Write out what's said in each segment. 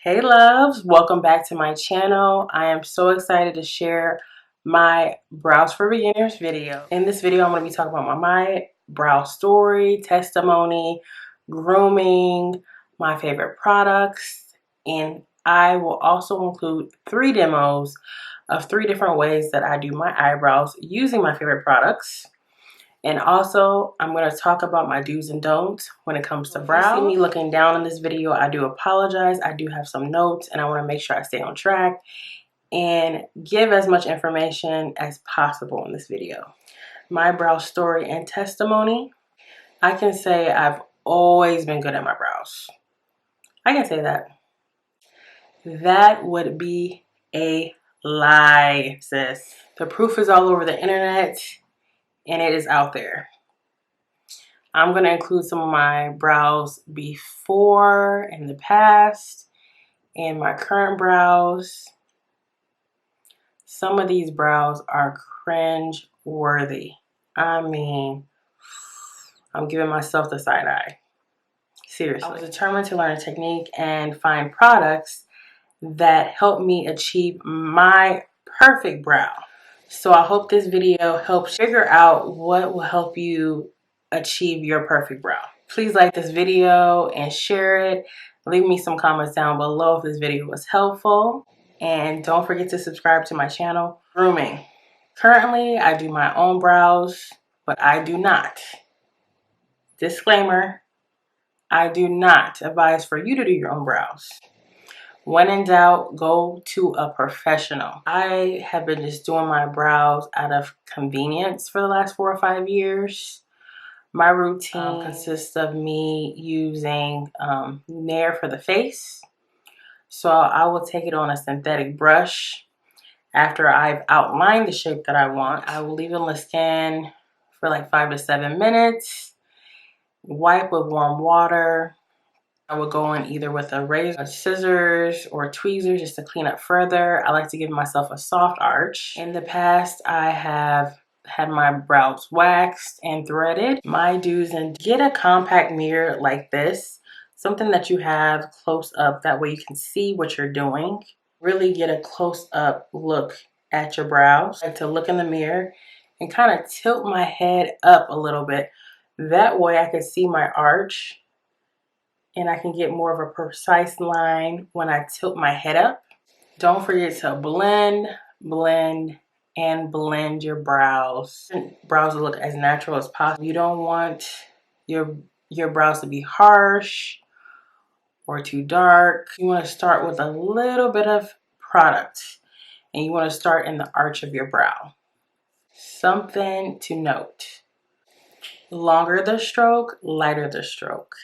Hey loves, welcome back to my channel. I am so excited to share my Brows for Beginners video. In this video, I'm going to be talking about my brow story, testimony, grooming, my favorite products, and I will also include 3 demos of 3 different ways that I do my eyebrows using my favorite products. And also, I'm going to talk about my do's and don'ts when it comes to brows. If you see me looking down in this video, I do apologize. I do have some notes and I want to make sure I stay on track and give as much information as possible in this video. My brow story and testimony. I can say I've always been good at my brows. I can say that. That would be a lie, sis. The proof is all over the internet. And it is out there. I'm going to include some of my brows before, in the past, and my current brows. Some of these brows are cringe worthy. I mean, I'm giving myself the side eye. Seriously. I was determined to learn a technique and find products that help me achieve my perfect brow. So I hope this video helps figure out what will help you achieve your perfect brow. Please like this video and share it. Leave me some comments down below if this video was helpful. And don't forget to subscribe to my channel. Grooming. Currently, I do my own brows, but I do not. Disclaimer, I do not advise for you to do your own brows. When in doubt, go to a professional. I have been just doing my brows out of convenience for the last 4 or 5 years. My routine consists of me using Nair for the face. So I will take it on a synthetic brush. After I've outlined the shape that I want, I will leave it on the skin for like 5 to 7 minutes. Wipe with warm water. I would go in either with a razor, scissors, or tweezers just to clean up further. I like to give myself a soft arch. In the past, I have had my brows waxed and threaded. My do's and get a compact mirror like this. Something that you have close up. That way you can see what you're doing. Really get a close up look at your brows. I like to look in the mirror and kind of tilt my head up a little bit. That way I can see my arch. And I can get more of a precise line when I tilt my head up. Don't forget to blend, blend, and blend your brows. Brows will look as natural as possible. You don't want your brows to be harsh or too dark. You want to start with a little bit of product. And you want to start in the arch of your brow. Something to note. Longer the stroke, lighter the stroke.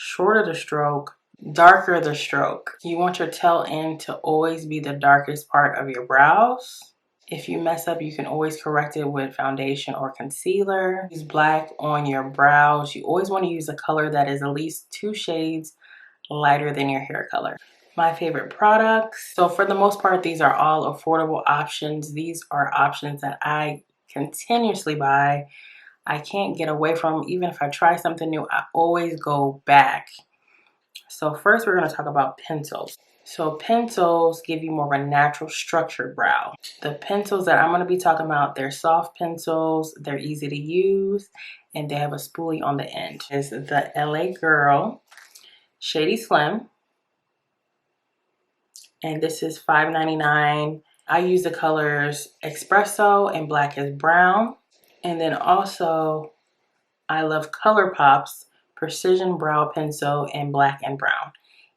Shorter the stroke, darker the stroke. You want your tail end to always be the darkest part of your brows. If you mess up, you can always correct it with foundation or concealer. Use black on your brows. You always want to use a color that is at least 2 shades lighter than your hair color. My favorite products. So for the most part, these are all affordable options. These are options that I continuously buy. I can't get away from. Even if I try something new, I always go back. So first we're going to talk about pencils. So pencils give you more of a natural structured brow. The pencils that I'm going to be talking about, they're soft pencils, they're easy to use, and they have a spoolie on the end. It's the LA Girl Shady Slim. And this is $5.99. I use the colors Espresso and Blackest Brown. And then also, I love ColourPop's Precision Brow Pencil in Black and Brown.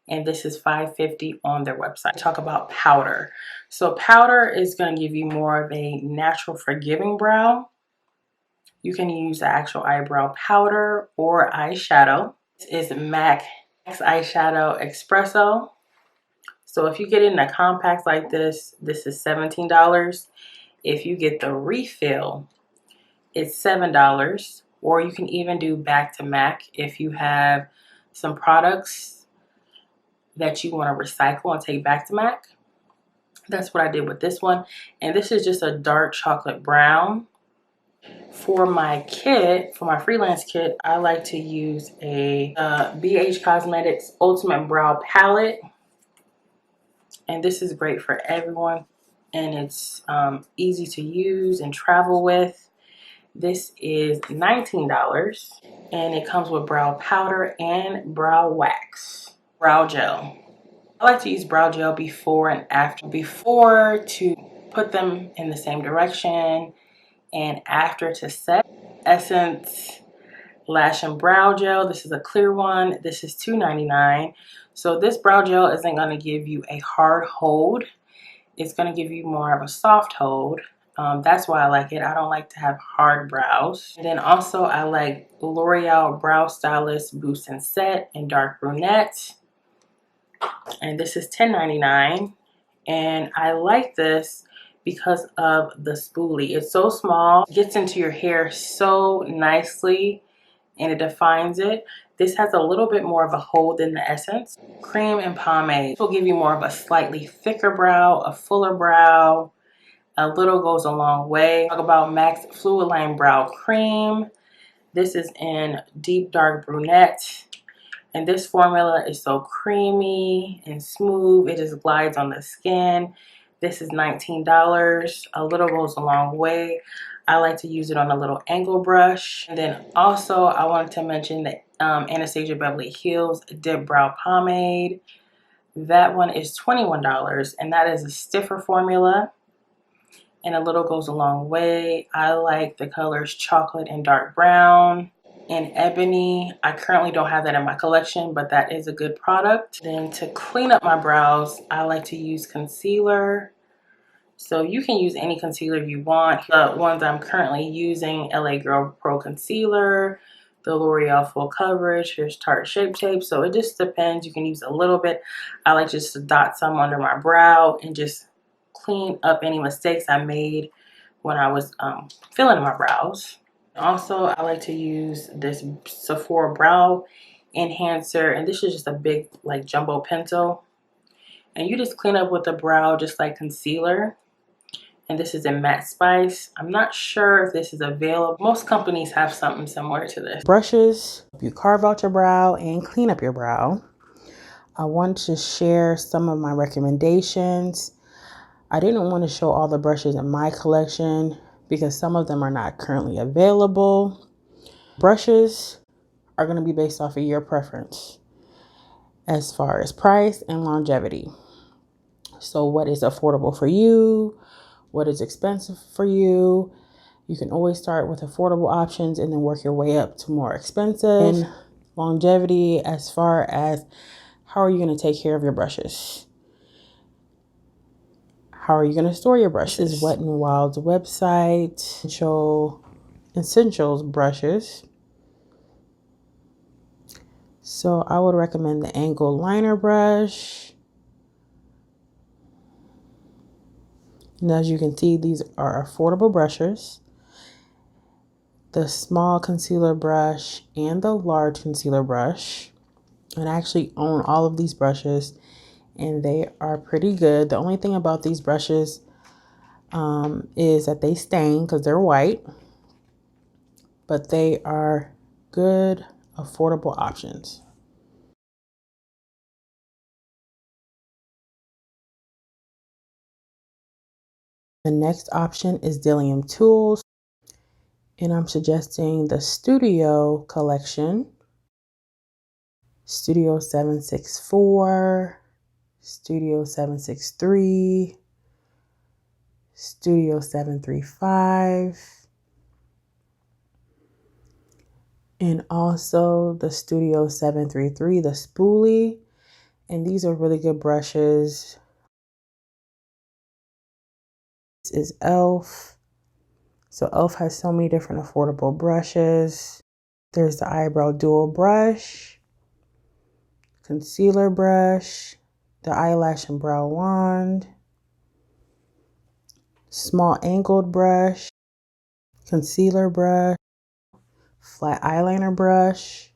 And this is $5.50 on their website. Talk about powder. So powder is going to give you more of a natural forgiving brow. You can use the actual eyebrow powder or eyeshadow. This is MAC Eyeshadow Espresso. So if you get it in a compact like this, this is $17. If you get the refill, it's $7, or you can even do back to MAC if you have some products that you want to recycle and take back to MAC. That's what I did with this one. And this is just a dark chocolate brown. For my kit, for my freelance kit, I like to use a BH Cosmetics Ultimate Brow Palette. And this is great for everyone, and it's easy to use and travel with. This is $19, and it comes with brow powder and brow wax. Brow gel. I like to use brow gel before and after. Before to put them in the same direction, and after to set. Essence Lash and Brow Gel. This is a clear one. This is $2.99. So this brow gel isn't going to give you a hard hold. It's going to give you more of a soft hold. That's why I like it. I don't like to have hard brows. And then also I like L'Oreal Brow Stylist Boost and Set in Dark Brunette. And this is $10.99. And I like this because of the spoolie. It's so small, it gets into your hair so nicely, and it defines it. This has a little bit more of a hold than the Essence. Cream and pomade. This will give you more of a slightly thicker brow, a fuller brow. A little goes a long way. Talk about MAC's FLUIDLINE Brow Cream. This is in Deep Dark Brunette. And this formula is so creamy and smooth. It just glides on the skin. This is $19. A little goes a long way. I like to use it on a little angle brush. And then also I wanted to mention the Anastasia Beverly Hills Dip Brow Pomade. That one is $21, and that is a stiffer formula. And a little goes a long way. I like the colors chocolate and dark brown and ebony. I currently don't have that in my collection, but that is a good product. Then to clean up my brows, I like to use concealer. So you can use any concealer you want. The ones I'm currently using, LA Girl Pro Concealer, the L'Oreal Full Coverage, here's Tarte Shape Tape. So it just depends. You can use a little bit. I like just to dot some under my brow and just clean up any mistakes I made when I was filling my brows. Also, I like to use this Sephora Brow Enhancer, and this is just a big like jumbo pencil. And you just clean up with the brow just like concealer. And this is in Matte Spice. I'm not sure if this is available. Most companies have something similar to this. Brushes, you carve out your brow and clean up your brow. I want to share some of my recommendations. I didn't want to show all the brushes in my collection because some of them are not currently available. Brushes are going to be based off of your preference as far as price and longevity. So what is affordable for you? What is expensive for you? You can always start with affordable options and then work your way up to more expensive. And longevity as far as how are you going to take care of your brushes? How are you going to store your brushes? This is Wet n Wild's website. Essentials brushes. So I would recommend the angled liner brush. And as you can see, these are affordable brushes. The small concealer brush and the large concealer brush. And I actually own all of these brushes, and they are pretty good. The only thing about these brushes is that they stain because they're white, but they are good, affordable options. The next option is Dillium Tools, and I'm suggesting the Studio collection. Studio 764, Studio 763, Studio 735, and also the Studio 733, the spoolie. And these are really good brushes. This is e.l.f. So e.l.f. has so many different affordable brushes. There's the Eyebrow Dual Brush, Concealer Brush, the Eyelash and Brow Wand, Small Angled Brush, Concealer Brush, Flat Eyeliner Brush.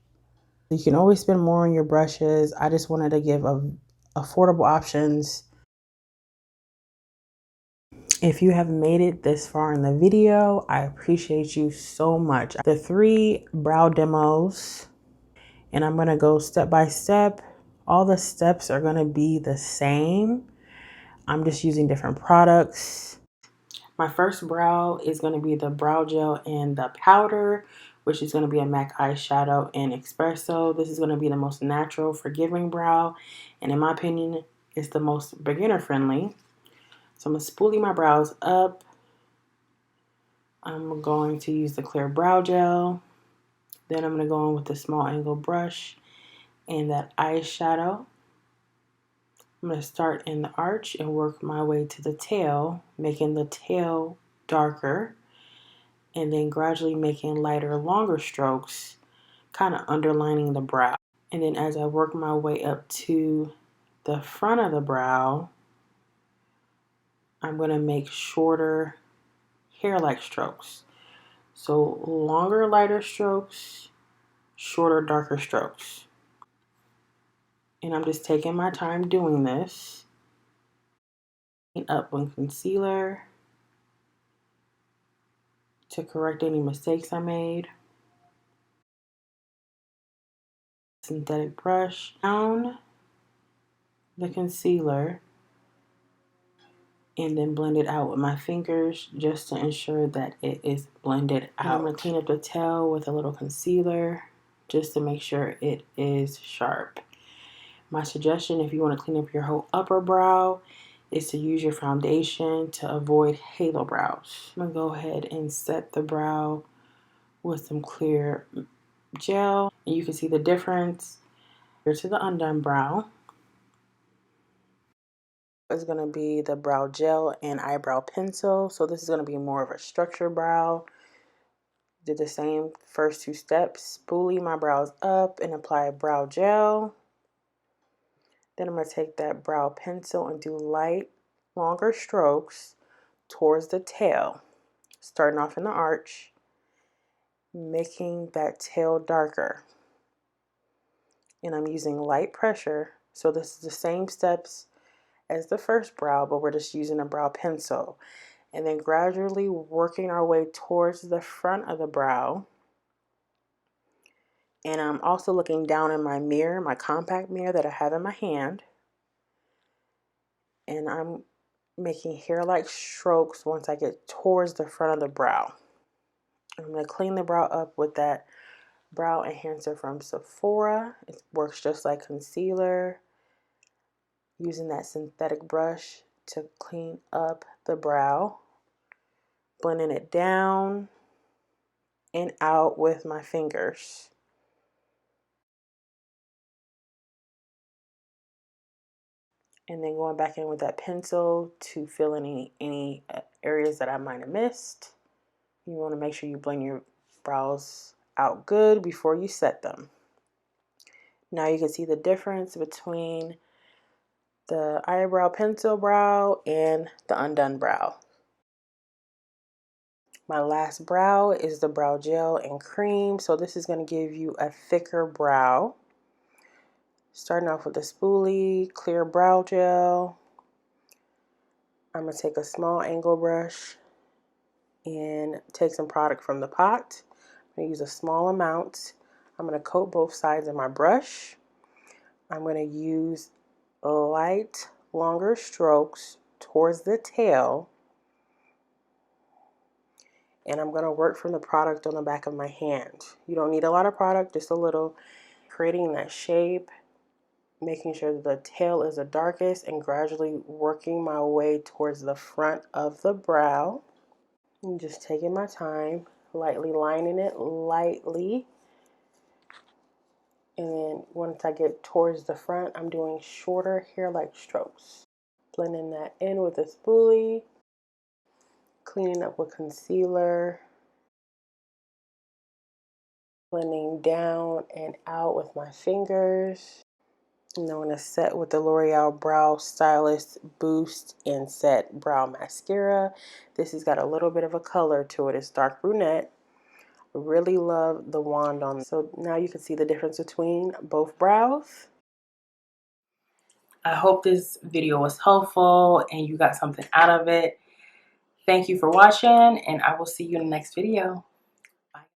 You can always spend more on your brushes. I just wanted to give affordable options. If you have made it this far in the video, I appreciate you so much. The 3 brow demos, and I'm going to go step by step. All the steps are going to be the same. I'm just using different products. My first brow is going to be the brow gel and the powder, which is going to be a MAC eyeshadow in Espresso. This is going to be the most natural, forgiving brow, and in my opinion, it's the most beginner friendly. So I'm going to spoolie my brows up. I'm going to use the clear brow gel. Then I'm going to go in with the small angle brush and that eyeshadow. I'm going to start in the arch and work my way to the tail, making the tail darker, and then gradually making lighter, longer strokes, kind of underlining the brow. And then as I work my way up to the front of the brow, I'm going to make shorter hair-like strokes. So longer, lighter strokes, shorter, darker strokes. And I'm just taking my time doing this. Up with concealer to correct any mistakes I made. Synthetic brush down the concealer and then blend it out with my fingers just to ensure that it is blended out. And I'm going to clean up the tail with a little concealer just to make sure it is sharp. My suggestion, if you want to clean up your whole upper brow, is to use your foundation to avoid halo brows. I'm going to go ahead and set the brow with some clear gel. And you can see the difference. Here to the undone brow is going to be the brow gel and eyebrow pencil. So this is going to be more of a structured brow. Did the same first two steps. Spoolie my brows up and apply brow gel. Then I'm going to take that brow pencil and do light, longer strokes towards the tail. Starting off in the arch, making that tail darker. And I'm using light pressure. So this is the same steps as the first brow, but we're just using a brow pencil. And then gradually working our way towards the front of the brow. And I'm also looking down in my mirror, my compact mirror that I have in my hand. And I'm making hair-like strokes once I get towards the front of the brow. I'm going to clean the brow up with that brow enhancer from Sephora. It works just like concealer. Using that synthetic brush to clean up the brow. Blending it down and out with my fingers. And then going back in with that pencil to fill in any areas that I might have missed. You want to make sure you blend your brows out good before you set them. Now you can see the difference between the eyebrow pencil brow and the undone brow. My last brow is the brow gel and cream. So this is going to give you a thicker brow. Starting off with the spoolie, clear brow gel. I'm going to take a small angle brush and take some product from the pot. I'm going to use a small amount. I'm going to coat both sides of my brush. I'm going to use light, longer strokes towards the tail. And I'm going to work from the product on the back of my hand. You don't need a lot of product, just a little. Creating that shape, making sure that the tail is the darkest, and gradually working my way towards the front of the brow. I'm just taking my time, lightly lining it lightly. And then once I get towards the front, I'm doing shorter hair-like strokes. Blending that in with a spoolie. Cleaning up with concealer. Blending down and out with my fingers. And I'm going to set with the L'Oreal Brow Stylist Boost and Set Brow Mascara. This has got a little bit of a color to it. It's dark brunette. Really love the wand on. So now you can see the difference between both brows. I hope this video was helpful and you got something out of it. Thank you for watching, and I will see you in the next video.